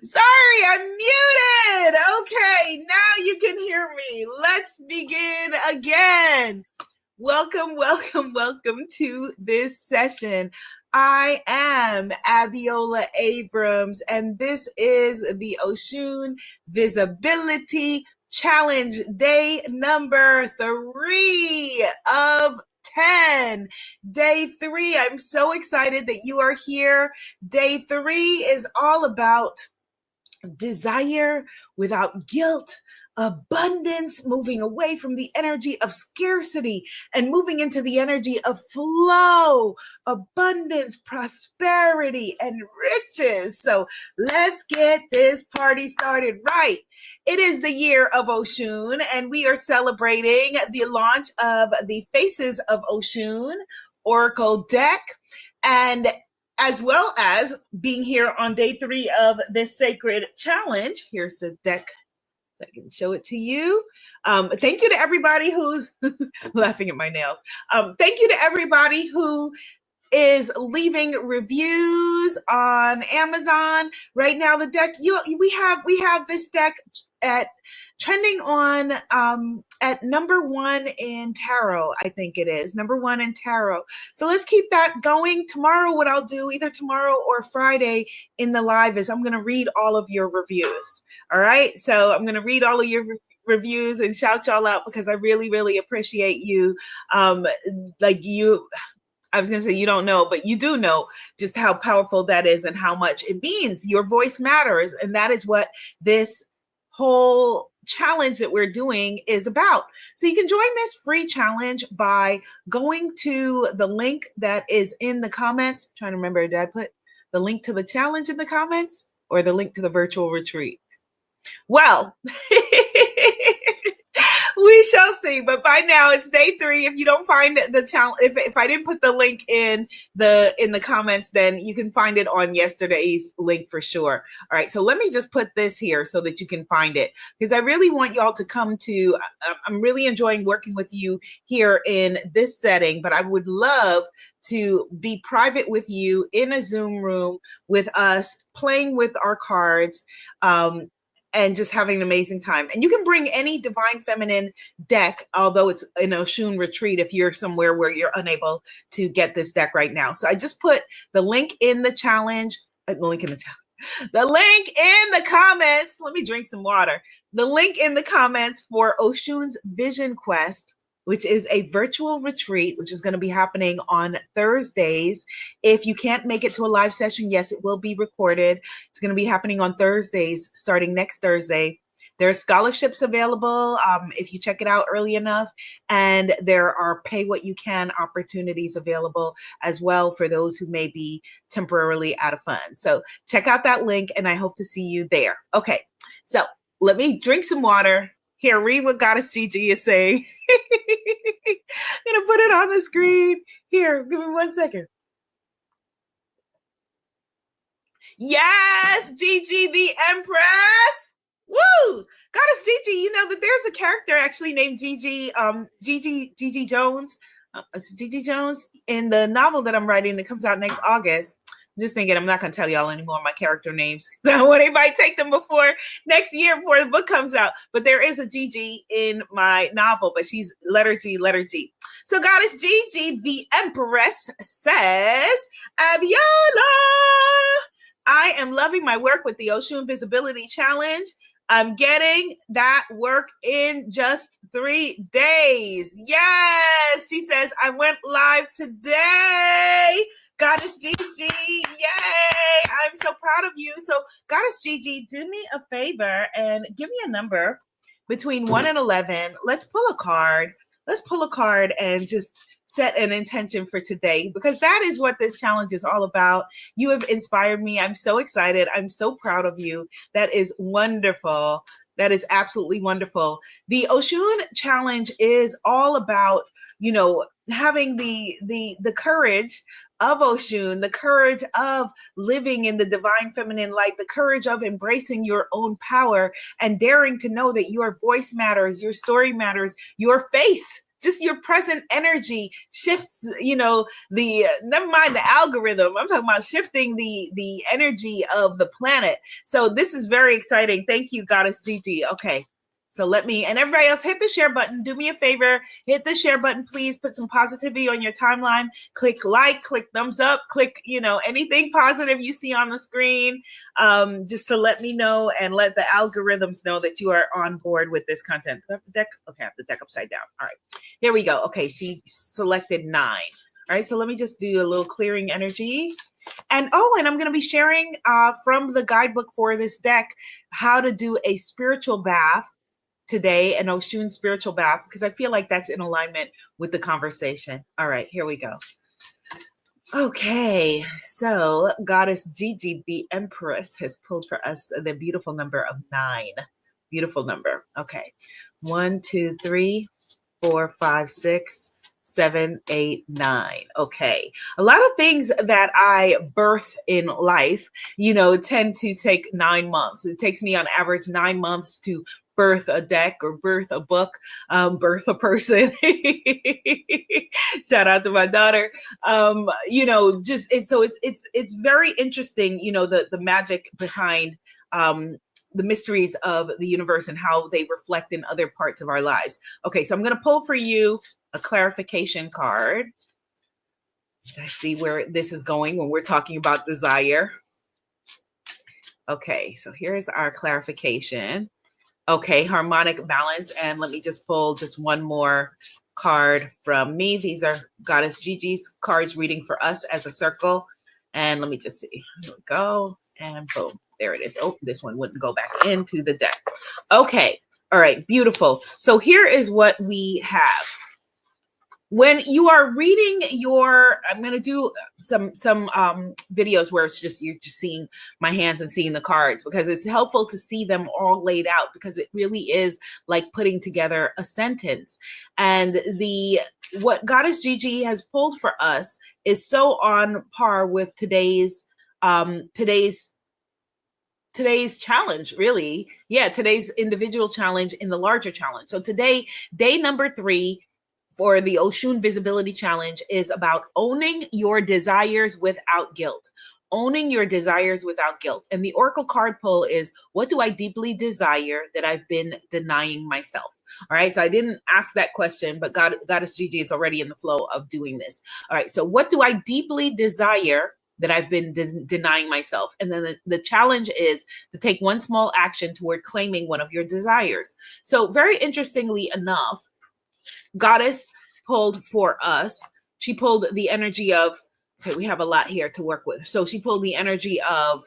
Sorry, I'm muted. Okay, now you can hear me. Let's begin again. Welcome to this session. I am Abiola Abrams, and this is the Oshun Visibility Challenge, day number 3 of 10. Day 3, I'm so excited that you are here. Day 3 is all about desire without guilt, abundance, moving away from the energy of scarcity and moving into the energy of flow, abundance, prosperity, and riches. So let's get this party started right. It is the year of Oshun, and we are celebrating the launch of the Faces of Oshun Oracle deck. And as well as being here on day 3 of this sacred challenge. Here's the deck. I can show it to you. Thank you to everybody who's laughing at my nails. Thank you to everybody who is leaving reviews on Amazon. Right now, the deck we have this deck at trending on at number 1 in tarot. I think it is number 1 in tarot. So let's keep that going. Tomorrow, what I'll do, either tomorrow or Friday in the live, is I'm going to read all of your reviews. All right. So I'm going to read all of your reviews and shout y'all out because I really, really appreciate you. I was going to say you don't know, but you do know just how powerful that is and how much it means. Your voice matters. And that is what this whole challenge that we're doing is about. So you can join this free challenge by going to the link that is in the comments. I'm trying to remember, did I put the link to the challenge in the comments or the link to the virtual retreat? Well, we shall see. But by now it's day 3. If you don't find the challenge, if I didn't put the link in the comments, then you can find it on yesterday's link for sure. All right. So let me just put this here so that you can find it, because I really want y'all to come to. I'm really enjoying working with you here in this setting, but I would love to be private with you in a Zoom room with us, playing with our cards. And just having an amazing time. And you can bring any Divine Feminine deck, although it's an Oshun retreat if you're somewhere where you're unable to get this deck right now. So I just put the link in the challenge, the link in the comments. Let me drink some water. The link in the comments for Oshun's Vision Quest, which is a virtual retreat, which is going to be happening on Thursdays. If you can't make it to a live session, yes, it will be recorded. It's going to be happening on Thursdays, starting next Thursday. There are scholarships available if you check it out early enough, and there are pay what you can opportunities available as well for those who may be temporarily out of funds. So check out that link, and I hope to see you there. Okay, so let me drink some water. Here, read what Goddess Gigi is saying. I'm going to put it on the screen. Here, give me 1 second. Yes, Gigi the Empress. Woo! Goddess Gigi, you know that there's a character actually named Gigi Jones. Gigi Jones in the novel that I'm writing that comes out next August. Just thinking, I'm not going to tell y'all anymore my character names. I don't want anybody to take them before next year, before the book comes out. But there is a Gigi in my novel, but she's letter G. So Goddess Gigi, the Empress, says, Abiola, I am loving my work with the Oshun Visibility Challenge. I'm getting that work in just 3 days. Yes, she says, I went live today. Goddess Gigi, yay! I'm so proud of you. So Goddess Gigi, do me a favor and give me a number between 1 and 11. Let's pull a card. Let's pull a card and just set an intention for today, because that is what this challenge is all about. You have inspired me. I'm so excited. I'm so proud of you. That is wonderful. That is absolutely wonderful. The Oshun challenge is all about, you know, having the courage of Oshun, the courage of living in the divine feminine light, the courage of embracing your own power and daring to know that your voice matters, your story matters, your face just your present energy shifts, the never mind the algorithm. I'm talking about shifting the energy of the planet. So this is very exciting. Thank you, Goddess Gigi. Okay. So let me, and everybody else, hit the share button. Do me a favor, hit the share button, please. Put some positivity on your timeline. Click like, click thumbs up, click, anything positive you see on the screen, just to let me know and let the algorithms know that you are on board with this content. Do I have the deck? Okay, I have the deck upside down. All right, here we go. Okay, she selected 9. All right, so let me just do a little clearing energy. And I'm going to be sharing from the guidebook for this deck how to do a spiritual bath today, an Oshun spiritual bath, because I feel like that's in alignment with the conversation. All right, here we go. Okay, so Goddess Gigi, the Empress, has pulled for us the beautiful number of 9. Beautiful number. Okay, 1, 2, 3, 4, 5, 6, 7, 8, 9. Okay. A lot of things that I birth in life, tend to take 9 months. It takes me on average 9 months to birth a deck or birth a book, birth a person. Shout out to my daughter. It's very interesting, the magic behind the mysteries of the universe and how they reflect in other parts of our lives. Okay, so I'm going to pull for you a clarification card. I see where this is going when we're talking about desire. Okay, so here's our clarification. Okay, harmonic balance. And let me just pull just one more card from me. These are Goddess Gigi's cards reading for us as a circle. And let me just see. Here we go. And boom, there it is. Oh, this one wouldn't go back into the deck. Okay, all right, beautiful. So here is what we have. When you are reading I'm going to do some videos where it's just, you're just seeing my hands and seeing the cards, because it's helpful to see them all laid out, because it really is like putting together a sentence. And what Goddess Gigi has pulled for us is so on par with today's challenge, really. Yeah, today's individual challenge in the larger challenge. So today, day number 3 for the Oshun Visibility Challenge is about owning your desires without guilt. Owning your desires without guilt. And the Oracle card pull is, what do I deeply desire that I've been denying myself? All right, so I didn't ask that question, but Goddess Gigi is already in the flow of doing this. All right, so what do I deeply desire that I've been denying myself? And then the challenge is to take one small action toward claiming one of your desires. So very interestingly enough, Goddess pulled for us. She pulled the energy of, okay, we have a lot here to work with. So she pulled the energy of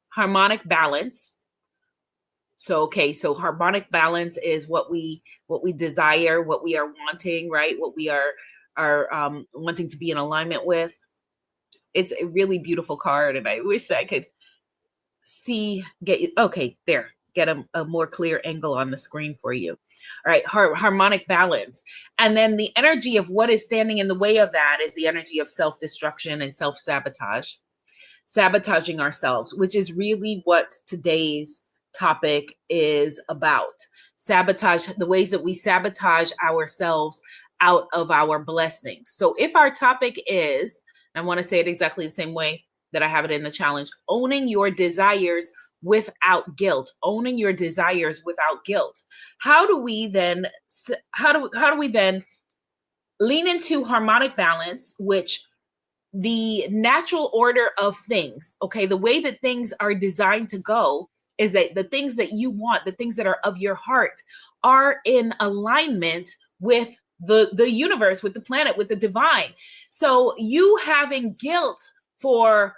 harmonic balance. So, okay, so harmonic balance is what we desire, what we are wanting, right? What we are wanting to be in alignment with. It's a really beautiful card, and I wish I could get a more clear angle on the screen for you. All right, harmonic balance. And then the energy of what is standing in the way of that is the energy of self-destruction and self-sabotage, sabotaging ourselves, which is really what today's topic is about. Sabotage, the ways that we sabotage ourselves out of our blessings. So if our topic is, I want to say it exactly the same way that I have it in the challenge, owning your desires without guilt, owning your desires without guilt. How do we then lean into harmonic balance, which the natural order of things, okay, the way that things are designed to go is that the things that you want, the things that are of your heart, are in alignment with the universe, with the planet, with the divine. So you having guilt for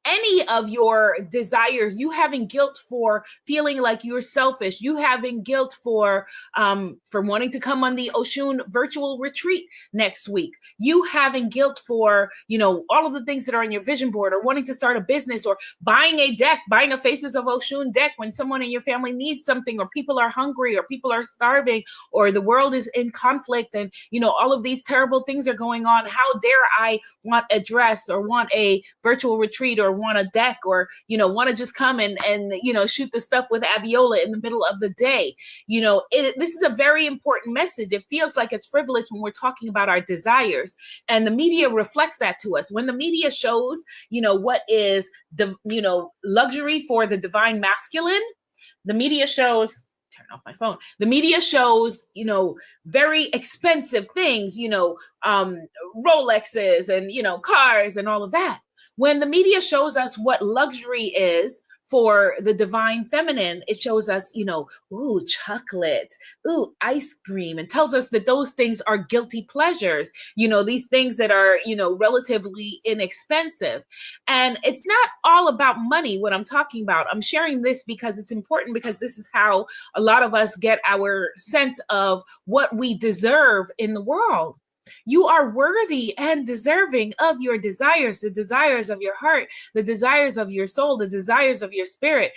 any of your desires, you having guilt for feeling like you're selfish, you having guilt for wanting to come on the Oshun virtual retreat next week, you having guilt for, all of the things that are on your vision board, or wanting to start a business, or buying a deck, buying a Faces of Oshun deck when someone in your family needs something, or people are hungry, or people are starving, or the world is in conflict, and all of these terrible things are going on. How dare I want a dress, or want a virtual retreat, or want a deck, or, want to just come and, shoot the stuff with Abiola in the middle of the day. This is a very important message. It feels like it's frivolous when we're talking about our desires. And the media reflects that to us. When the media shows, what is the, luxury for the divine masculine, the media shows, turn off my phone. The media shows, very expensive things, Rolexes and, cars and all of that. When the media shows us what luxury is for the divine feminine, it shows us, ooh, chocolate, ooh, ice cream, and tells us that those things are guilty pleasures, these things that are, relatively inexpensive. And it's not all about money, what I'm talking about. I'm sharing this because it's important, because this is how a lot of us get our sense of what we deserve in the world. You are worthy and deserving of your desires, the desires of your heart, the desires of your soul, the desires of your spirit.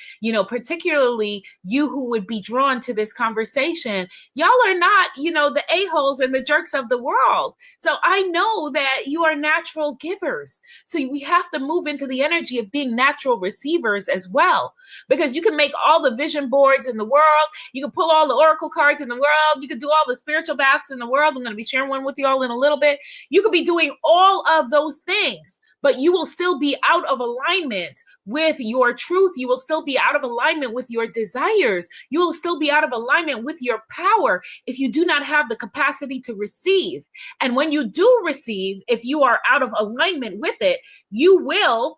Particularly you who would be drawn to this conversation. Y'all are not, the a-holes and the jerks of the world. So I know that you are natural givers. So we have to move into the energy of being natural receivers as well, because you can make all the vision boards in the world. You can pull all the oracle cards in the world. You can do all the spiritual baths in the world. I'm going to be sharing one with you all in a little bit. You could be doing all of those things, but you will still be out of alignment with your truth. You will still be out of alignment with your desires. You will still be out of alignment with your power if you do not have the capacity to receive. And when you do receive, if you are out of alignment with it, you will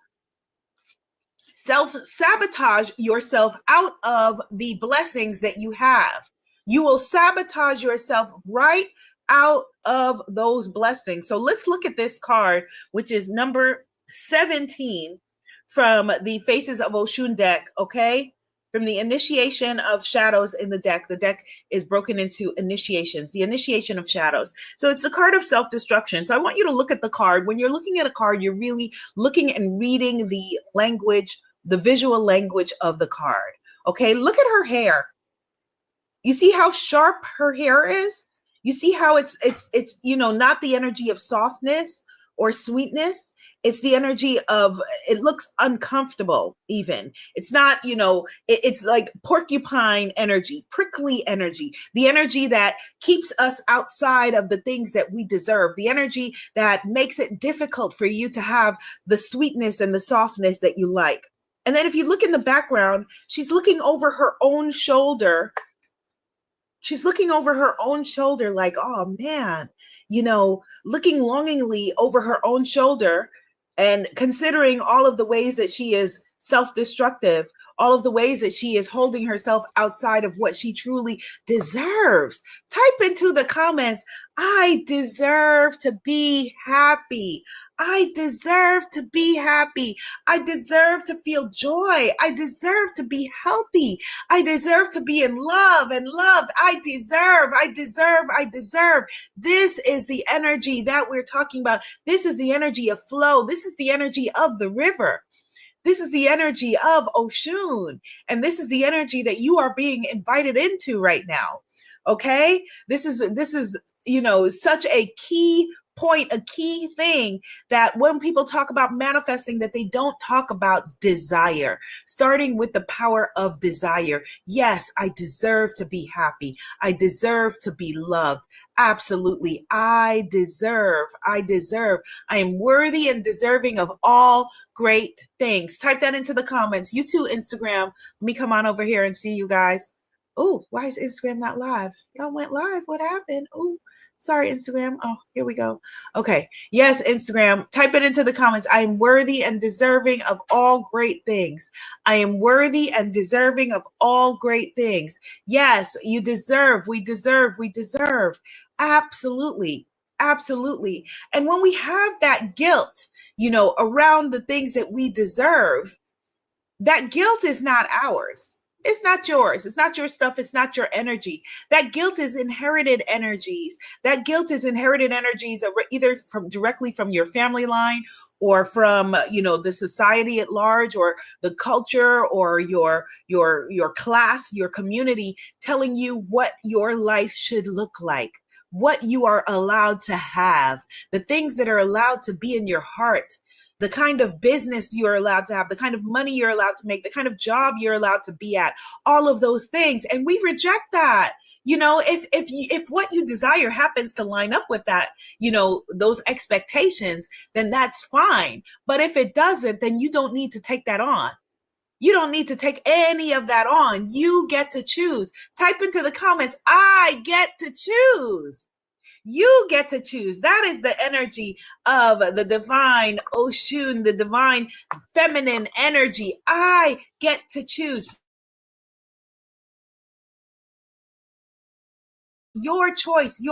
self-sabotage yourself out of the blessings that you have. You will sabotage yourself right out of those blessings. So let's look at this card, which is number 17 from the Faces of Oshun deck, okay? From the initiation of shadows in the deck. The deck is broken into initiations, the initiation of shadows. So it's the card of self-destruction. So I want you to look at the card. When you're looking at a card, you're really looking and reading the language, the visual language of the card, okay? Look at her hair. You see how sharp her hair is? You see how it's not the energy of softness or sweetness. It's the energy of, it looks uncomfortable even. It's not, it's like porcupine energy, prickly energy, the energy that keeps us outside of the things that we deserve, the energy that makes it difficult for you to have the sweetness and the softness that you like. And then if you look in the background, she's looking over her own shoulder. She's looking over her own shoulder like, oh man, looking longingly over her own shoulder and considering all of the ways that she is self-destructive, all of the ways that she is holding herself outside of what she truly deserves. Type into the comments, I deserve to be happy. I deserve to be happy. I deserve to feel joy. I deserve to be healthy. I deserve to be in love and loved. I deserve. This is the energy that we're talking about. This is the energy of flow. This is the energy of the river. This is the energy of Oshun. And this is the energy that you are being invited into right now. Okay? This is, such a key point, a key thing that when people talk about manifesting, that they don't talk about desire, starting with the power of desire. Yes, I deserve to be happy. I deserve to be loved. Absolutely. I deserve. I am worthy and deserving of all great things. Type that into the comments. You too, Instagram. Let me come on over here and see you guys. Oh, why is Instagram not live? Y'all went live. What happened? Oh, sorry, Instagram. Oh, here we go. Okay. Yes, Instagram. Type it into the comments. I am worthy and deserving of all great things. I am worthy and deserving of all great things. Yes, you deserve. We deserve. Absolutely. Absolutely. And when we have that guilt, around the things that we deserve, that guilt is not ours. It's not yours. It's not your stuff. It's not your energy. That guilt is inherited energies. That guilt is inherited energies either directly from your family line or from, the society at large or the culture or your class, your community telling you what your life should look like, what you are allowed to have, the things that are allowed to be in your heart, the kind of business you're allowed to have, the kind of money you're allowed to make, the kind of job you're allowed to be at, all of those things. And we reject that. If what you desire happens to line up with that, those expectations, then that's fine. But if it doesn't, then you don't need to take that on. You don't need to take any of that on. You get to choose. Type into the comments, I get to choose. You get to choose. That is the energy of the divine Oshun, the divine feminine energy. I get to choose. Your choice,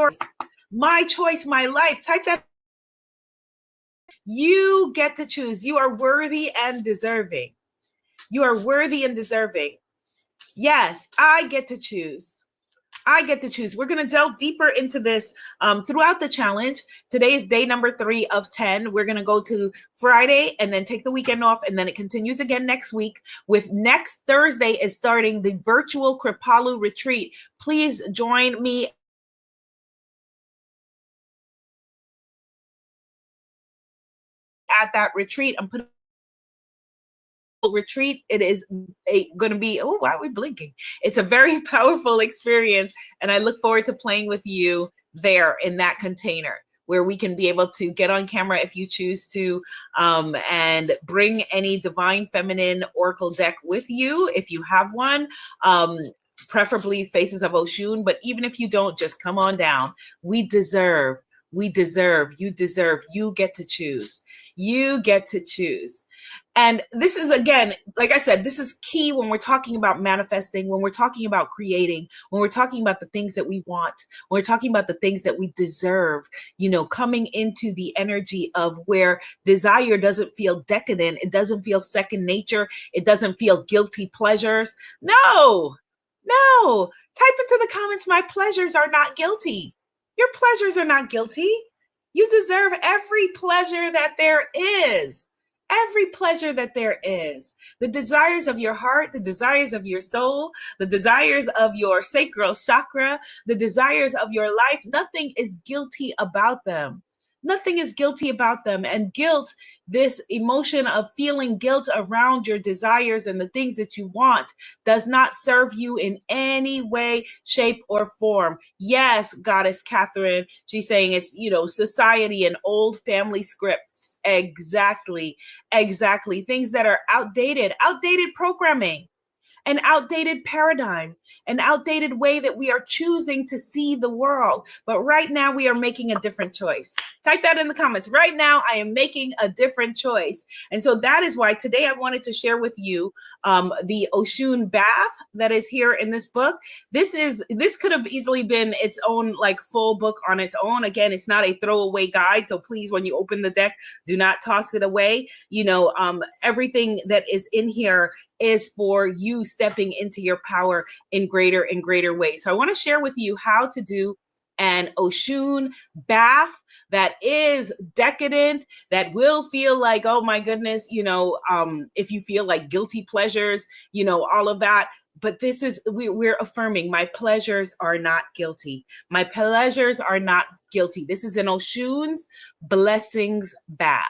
my choice, my life. Type that. You get to choose. You are worthy and deserving. You are worthy and deserving. Yes, I get to choose. I get to choose. We're going to delve deeper into this throughout the challenge. Today is day number 3 of 10. We're going to go to Friday and then take the weekend off, and then it continues again next week. With next Thursday is starting the virtual Kripalu retreat. Please join me at that retreat. I'm putting retreat. It is going to be, why are we blinking? It's a very powerful experience, and I look forward to playing with you there in that container where we can be able to get on camera if you choose to, and bring any divine feminine oracle deck with you if you have one, preferably Faces of Oshun. But even if you don't, just come on down. You deserve, you get to choose. You get to choose. And this is, again, like I said, this is key when we're talking about manifesting, when we're talking about creating, when we're talking about the things that we want, when we're talking about the things that we deserve, coming into the energy of where desire doesn't feel decadent. It doesn't feel second nature. It doesn't feel guilty pleasures. No. Type into the comments, my pleasures are not guilty. Your pleasures are not guilty. You deserve every pleasure that there is. Every pleasure that there is. The desires of your heart, the desires of your soul, the desires of your sacral chakra, the desires of your life, nothing is guilty about them. Nothing is guilty about them. And guilt, this emotion of feeling guilt around your desires and the things that you want, does not serve you in any way, shape, or form. Yes, Goddess Catherine, she's saying it's, society and old family scripts. Exactly. Things that are outdated programming, an outdated paradigm, an outdated way that we are choosing to see the world. But right now we are making a different choice. Type that in the comments. Right now I am making a different choice. And so that is why today I wanted to share with you the Oshun bath that is here in this book. This could have easily been its own full book on its own. Again, it's not a throwaway guide. So please, when you open the deck, do not toss it away. Everything that is in here is for you stepping into your power in greater and greater ways. So I want to share with you how to do an Oshun bath that is decadent, that will feel like, oh my goodness, if you feel like guilty pleasures, all of that. But this is, we're affirming my pleasures are not guilty. My pleasures are not guilty. This is an Oshun's blessings bath.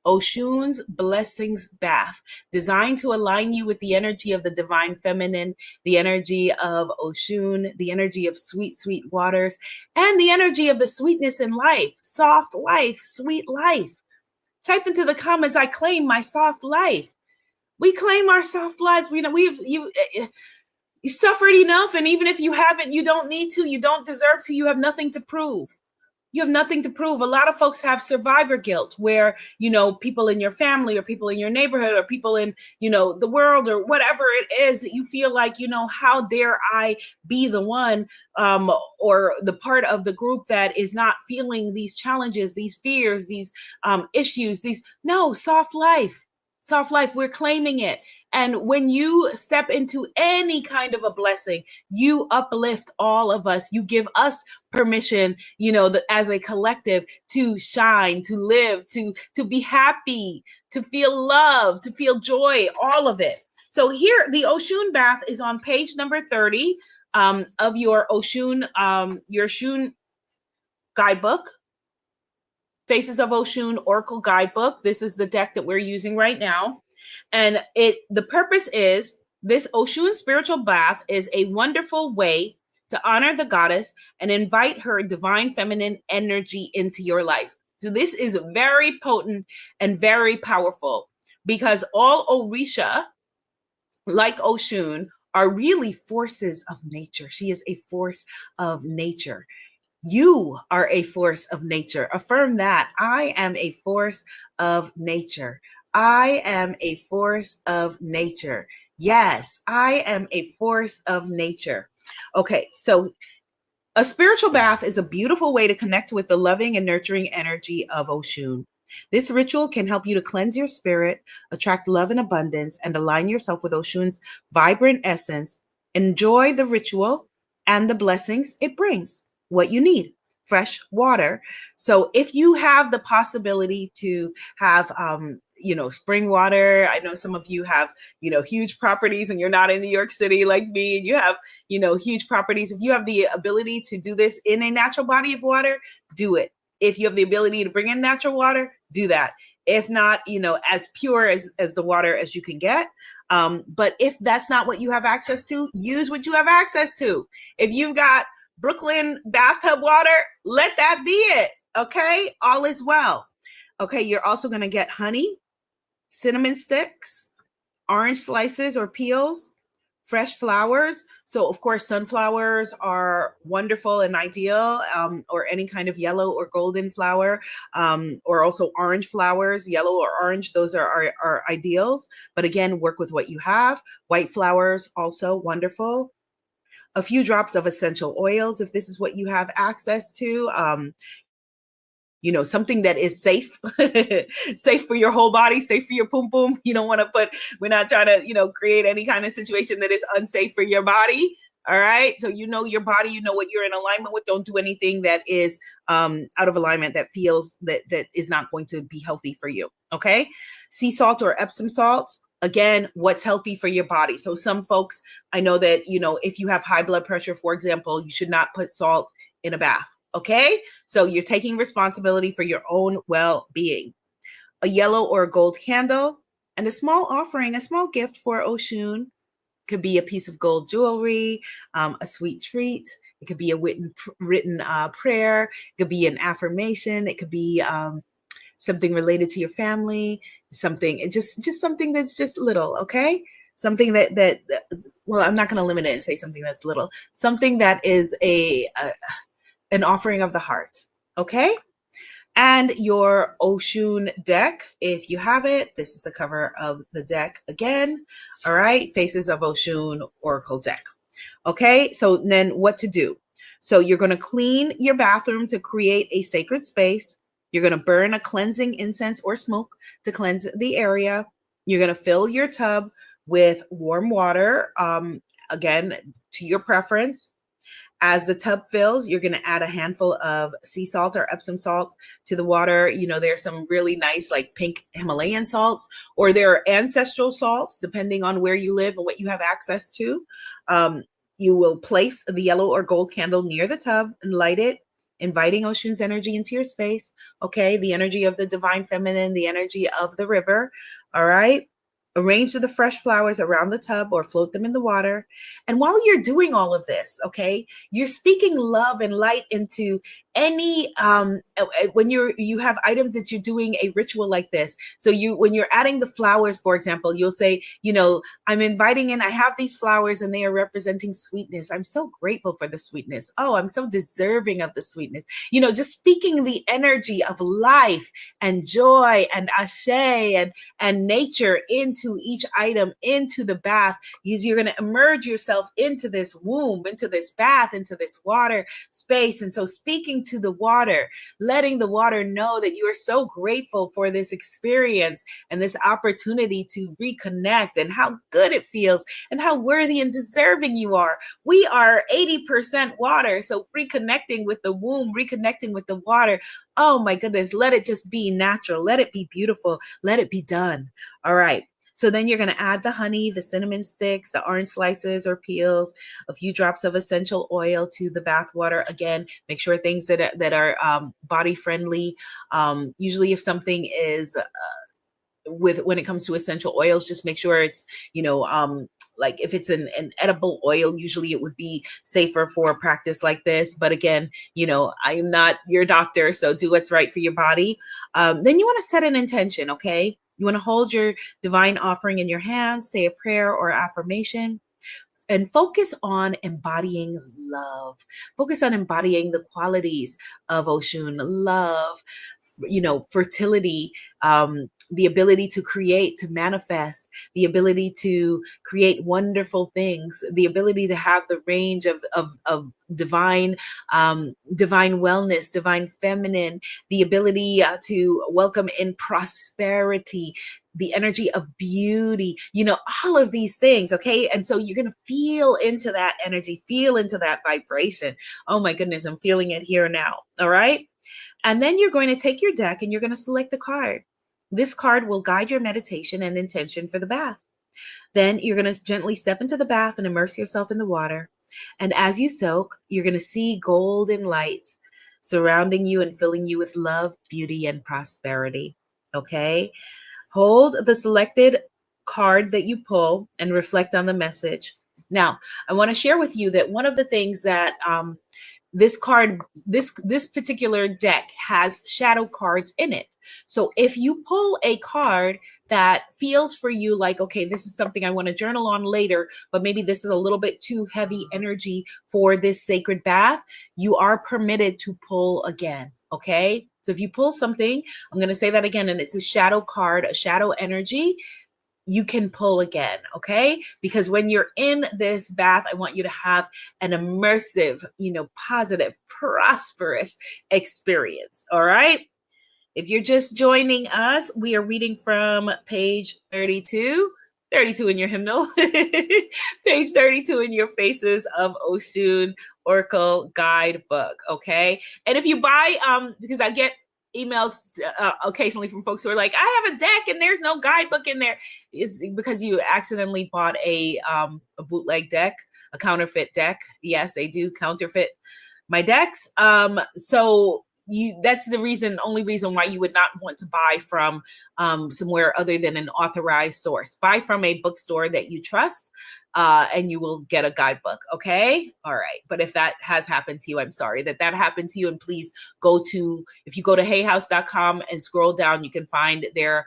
Oshun's blessings bath, designed to align you with the energy of the divine feminine, the energy of Oshun, the energy of sweet, sweet waters, and the energy of the sweetness in life, soft life, sweet life. Type into the comments, I claim my soft life. We claim our soft lives. You've suffered enough, and even if you haven't, you don't need to, you don't deserve to, you have nothing to prove. You have nothing to prove. A lot of folks have survivor guilt where, people in your family or people in your neighborhood or people in, the world or whatever it is that you feel like, how dare I be the one or the part of the group that is not feeling these challenges, these fears, these issues, soft life. We're claiming it. And when you step into any kind of a blessing, you uplift all of us. You give us permission, as a collective, to shine, to live, to be happy, to feel love, to feel joy, all of it. So here, the Oshun bath is on page number 30 of your Oshun guidebook. Faces of Oshun Oracle Guidebook. This is the deck that we're using right now. And the purpose is this Oshun spiritual bath is a wonderful way to honor the goddess and invite her divine feminine energy into your life. So this is very potent and very powerful because all Orisha, like Oshun, are really forces of nature. She is a force of nature. You are a force of nature. Affirm that. I am a force of nature. I am a force of nature. Yes, I am a force of nature. Okay, so a spiritual bath is a beautiful way to connect with the loving and nurturing energy of Oshun. This ritual can help you to cleanse your spirit, attract love and abundance, and align yourself with Oshun's vibrant essence. Enjoy the ritual and the blessings it brings. What you need: fresh water. So if you have the possibility to have spring water. I know some of you have, huge properties and you're not in New York City like me, and you have, huge properties. If you have the ability to do this in a natural body of water, do it. If you have the ability to bring in natural water, do that. If not, as pure as the water as you can get. But if that's not what you have access to, use what you have access to. If you've got Brooklyn bathtub water, let that be it. Okay, all is well. Okay, you're also going to get honey, cinnamon sticks, orange slices or peels, fresh flowers. So of course, sunflowers are wonderful and ideal, or any kind of yellow or golden flower, or also orange flowers, yellow or orange. Those are ideals. But again, work with what you have. White flowers, also wonderful. A few drops of essential oils, if this is what you have access to. Something that is safe, safe for your whole body, safe for your pum pum. You don't want to we're not trying to, create any kind of situation that is unsafe for your body. All right. So, your body, what you're in alignment with. Don't do anything that is out of alignment, that feels that is not going to be healthy for you. Okay. Sea salt or Epsom salt. Again, what's healthy for your body. So some folks, I know that, if you have high blood pressure, for example, you should not put salt in a bath. Okay, so you're taking responsibility for your own well-being. A yellow or a gold candle, and a small offering, a small gift for Oshun. Could be a piece of gold jewelry, a sweet treat. It could be a written prayer. It could be an affirmation. It could be something related to your family. Something, just something that's just little. Okay, something that well, I'm not going to limit it and say something that's little. Something that is an offering of the heart. Okay. And your Oshun deck, if you have it, this is the cover of the deck again. All right. Faces of Oshun Oracle deck. Okay. So then what to do? So you're going to clean your bathroom to create a sacred space. You're going to burn a cleansing incense or smoke to cleanse the area. You're going to fill your tub with warm water, again, to your preference. As the tub fills, you're going to add a handful of sea salt or Epsom salt to the water. There's some really nice like pink Himalayan salts, or there are ancestral salts, depending on where you live and what you have access to. You will place the yellow or gold candle near the tub and light it, inviting Oshun's energy into your space. Okay, the energy of the divine feminine, the energy of the river. All right. Arrange the fresh flowers around the tub or float them in the water. And while you're doing all of this, okay, you're speaking love and light into any, when you have items that you're doing a ritual like this. So when you're adding the flowers, for example, you'll say, I'm inviting in, I have these flowers and they are representing sweetness. I'm so grateful for the sweetness. Oh, I'm so deserving of the sweetness. Just speaking the energy of life and joy and ashe and nature into each item, into the bath. You're going to immerse yourself into this womb, into this bath, into this water space. And so speaking to the water, letting the water know that you are so grateful for this experience and this opportunity to reconnect, and how good it feels and how worthy and deserving you are. We are 80% water. So reconnecting with the womb, reconnecting with the water. Oh my goodness, let it just be natural. Let it be beautiful. Let it be done. All right. So then you're going to add the honey, the cinnamon sticks, the orange slices or peels, a few drops of essential oil to the bath water. Again, make sure things that are body friendly. Usually if something is when it comes to essential oils, just make sure it's, like if it's an edible oil, usually it would be safer for a practice like this. But again, I am not your doctor, so do what's right for your body. Then you want to set an intention, okay? You want to hold your divine offering in your hands, say a prayer or affirmation, and focus on embodying love. Focus on embodying the qualities of Oshun: love, fertility, the ability to create, to manifest, the ability to create wonderful things, the ability to have the range of divine, divine wellness, divine feminine, the ability to welcome in prosperity, the energy of beauty, all of these things. Okay. And so you're going to feel into that energy, feel into that vibration. Oh my goodness, I'm feeling it here now. All right. And then you're going to take your deck and you're going to select a card. This card will guide your meditation and intention for the bath. Then you're going to gently step into the bath and immerse yourself in the water. And as you soak, you're going to see golden light surrounding you and filling you with love, beauty, and prosperity. Okay? Hold the selected card that you pull and reflect on the message. Now, I want to share with you that one of the things that this particular deck has shadow cards in it. So if you pull a card that feels for you like, okay, this is something I want to journal on later, but maybe this is a little bit too heavy energy for this sacred bath, you are permitted to pull again. Okay. So if you pull something, I'm going to say that again, and it's a shadow card, a shadow energy, you can pull again, okay? Because when you're in this bath, I want you to have an immersive, positive, prosperous experience, all right? If you're just joining us, we are reading from page 32 in your hymnal, page 32 in your Faces of Oshun Oracle Guidebook, okay? And if you buy, because I get emails occasionally from folks who are like, I have a deck and there's no guidebook in there. It's because you accidentally bought a bootleg deck, a counterfeit deck. Yes, they do counterfeit my decks. So that's the only reason why you would not want to buy from somewhere other than an authorized source. Buy from a bookstore that you trust, and you will get a guidebook. Okay. All right. But if that has happened to you, I'm sorry that happened to you. And please if you go to hayhouse.com and scroll down, you can find their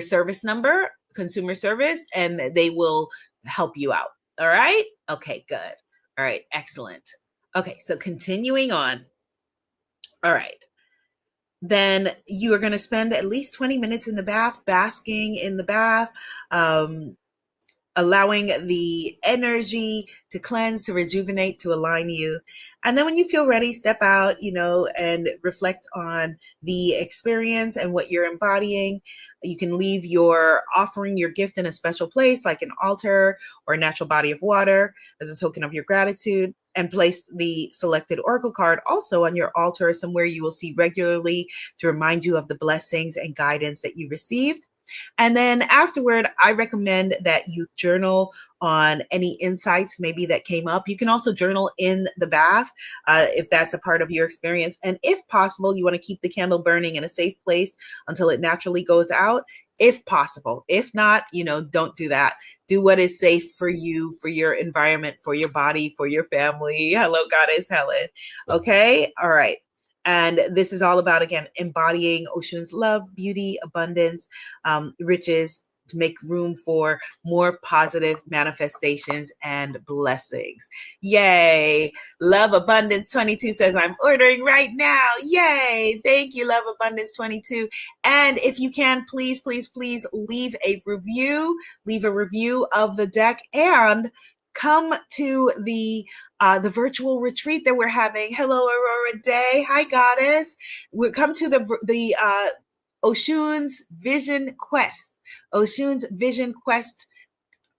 service number, consumer service, and they will help you out. All right. Okay, good. All right. Excellent. Okay. So continuing on. All right. Then you are going to spend at least 20 minutes in the bath, basking in the bath, allowing the energy to cleanse, to rejuvenate, to align you. And then when you feel ready, step out, and reflect on the experience and what you're embodying. You can leave your offering, your gift in a special place like an altar or a natural body of water as a token of your gratitude, and place the selected oracle card also on your altar, somewhere you will see regularly to remind you of the blessings and guidance that you received. And then afterward, I recommend that you journal on any insights maybe that came up. You can also journal in the bath if that's a part of your experience. And if possible, you want to keep the candle burning in a safe place until it naturally goes out, if possible. If not, don't do that. Do what is safe for you, for your environment, for your body, for your family. Hello, Goddess Helen. Okay. All right. And this is all about, again, embodying Oshun's love, beauty, abundance, riches, to make room for more positive manifestations and blessings. Yay. Love Abundance 22 says, I'm ordering right now. Yay. Thank you, Love Abundance 22. And if you can, please, please, please leave a review. Leave a review of the deck and come to the virtual retreat that we're having. Hello, Aurora Day. Hi, Goddess. We'll come to the Oshun's Vision Quest. Oshun's Vision Quest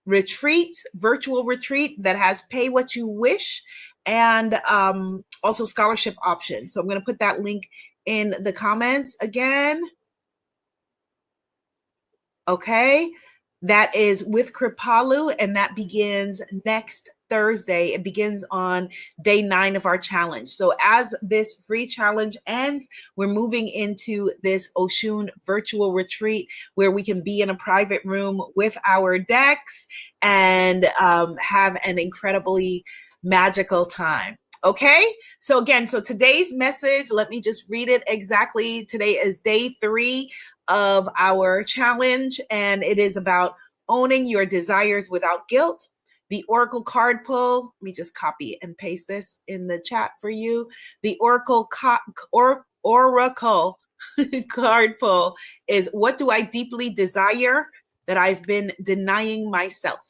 retreat, virtual retreat that has pay what you wish and also scholarship options. So I'm going to put that link in the comments again. Okay. That is with Kripalu, and that begins next Thursday. It begins on day 9 of our challenge. So as this free challenge ends, we're moving into this Oshun virtual retreat where we can be in a private room with our decks and have an incredibly magical time. Okay, so again, so today's message, let me just read it exactly. Today is day 3 of our challenge, and it is about owning your desires without guilt. The Oracle card pull, let me just copy and paste this in the chat for you. The Oracle card pull is, what do I deeply desire that I've been denying myself?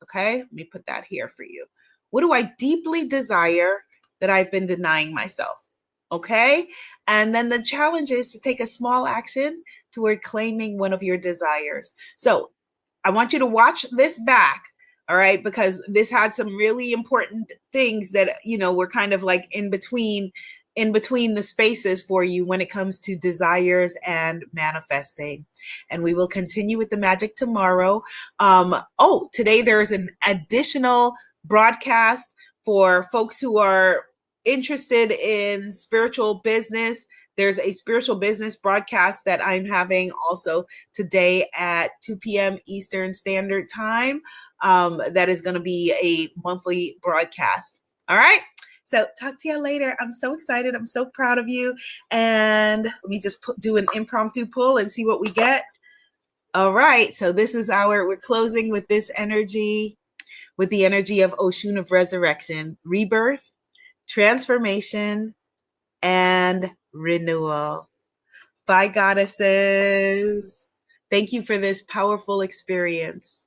Okay, let me put that here for you. What do I deeply desire that I've been denying myself? Okay, and then the challenge is to take a small action toward claiming one of your desires. So I want you to watch this back, all right, because this had some really important things that, you know, were kind of like in between the spaces for you when it comes to desires and manifesting. And we will continue with the magic tomorrow. Today there's an additional broadcast for folks who are interested in spiritual business. There's a spiritual business broadcast that I'm having also today at 2 p.m. Eastern Standard Time. That is going to be a monthly broadcast. All right. So talk to you later. I'm so excited. I'm so proud of you. And let me just do an impromptu pull and see what we get. All right. So this is we're closing with this energy, with the energy of Oshun of resurrection, rebirth, transformation, and renewal. Bye, goddesses. Thank you for this powerful experience.